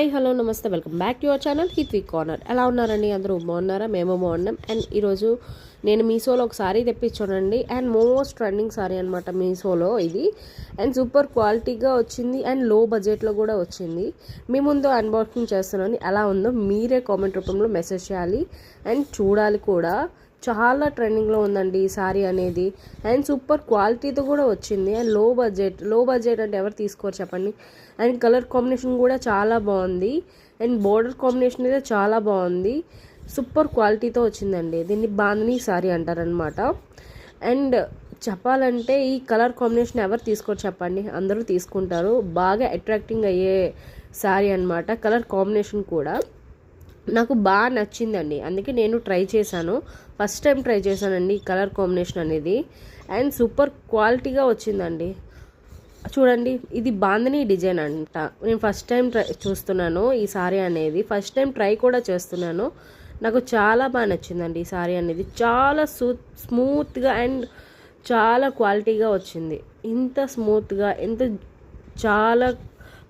Hi hello నమస్తే welcome back to your channel Hith week corner. ఎలా ఉన్నారండి? అందరూ బాగున్నారా? మేము బాగున్నాం. అండ్ ఈరోజు నేను మీషోలో ఒక సారీ తెప్పించానండి. అండ్ మోస్ట్ ట్రెండింగ్ సారీ అనమాట మీషోలో ఇది. అండ్ సూపర్ క్వాలిటీగా వచ్చింది అండ్ లో బడ్జెట్లో కూడా వచ్చింది. మీ ముందు అన్బాక్సింగ్ చేస్తున్నాను. ఎలా ఉందో మీరే కామెంట్ రూపంలో మెసేజ్ చేయాలి అండ్ చూడాలి కూడా. చాలా ట్రెండింగ్లో ఉందండి ఈ సారీ అనేది. అండ్ సూపర్ క్వాలిటీతో కూడా వచ్చింది. అండ్ లో బడ్జెట్ అంటే ఎవరు తీసుకోరు చెప్పండి. అండ్ కలర్ కాంబినేషన్ కూడా చాలా బాగుంది. అండ్ బోర్డర్ కాంబినేషన్ అయితే చాలా బాగుంది. సూపర్ క్వాలిటీతో వచ్చిందండి. దీన్ని బాందిని సారీ అంటారనమాట. అండ్ చెప్పాలంటే ఈ కలర్ కాంబినేషన్ ఎవరు తీసుకోరు చెప్పండి, అందరూ తీసుకుంటారు. బాగా అట్రాక్టింగ్ అయ్యే సారీ అనమాట. కలర్ కాంబినేషన్ కూడా నాకు బాగా నచ్చిందండి. అందుకే నేను ట్రై చేశాను. ఫస్ట్ టైం ట్రై చేశానండి ఈ కలర్ కాంబినేషన్ అనేది. అండ్ సూపర్ క్వాలిటీగా వచ్చిందండి. చూడండి, ఇది బాందని డిజైన్ అంట. నేను ఫస్ట్ టైం చూస్తున్నాను ఈ సారీ అనేది. ఫస్ట్ టైం ట్రై కూడా చేస్తున్నాను. నాకు చాలా బాగా నచ్చిందండి ఈ సారీ అనేది. చాలా స్మూత్గా అండ్ చాలా క్వాలిటీగా వచ్చింది. ఇంత స్మూత్గా చాలా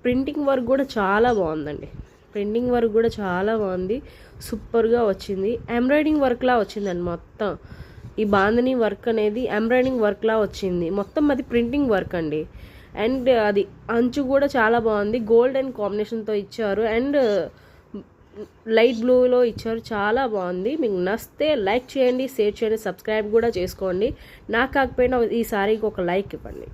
ప్రింటింగ్ వర్క్ కూడా చాలా బాగుందండి. ప్రింటింగ్ వర్క్ కూడా చాలా బాగుంది. సూపర్గా వచ్చింది. ఎంబ్రాయిడింగ్ వర్క్లా వచ్చిందండి మొత్తం. ఈ బాందని వర్క్ అనేది ఎంబ్రాయిడింగ్ వర్క్లా వచ్చింది మొత్తం. అది ప్రింటింగ్ వర్క్ అండి. అండ్ అది అంచు కూడా చాలా బాగుంది. గోల్డ్ అండ్ కాంబినేషన్తో ఇచ్చారు. అండ్ లైట్ బ్లూలో ఇచ్చారు. చాలా బాగుంది. మీకు నచ్చితే లైక్ చేయండి, షేర్ చేయండి, సబ్స్క్రైబ్ కూడా చేసుకోండి. నాకు కాకపోయినా ఈ సారీకి ఒక లైక్ ఇవ్వండి.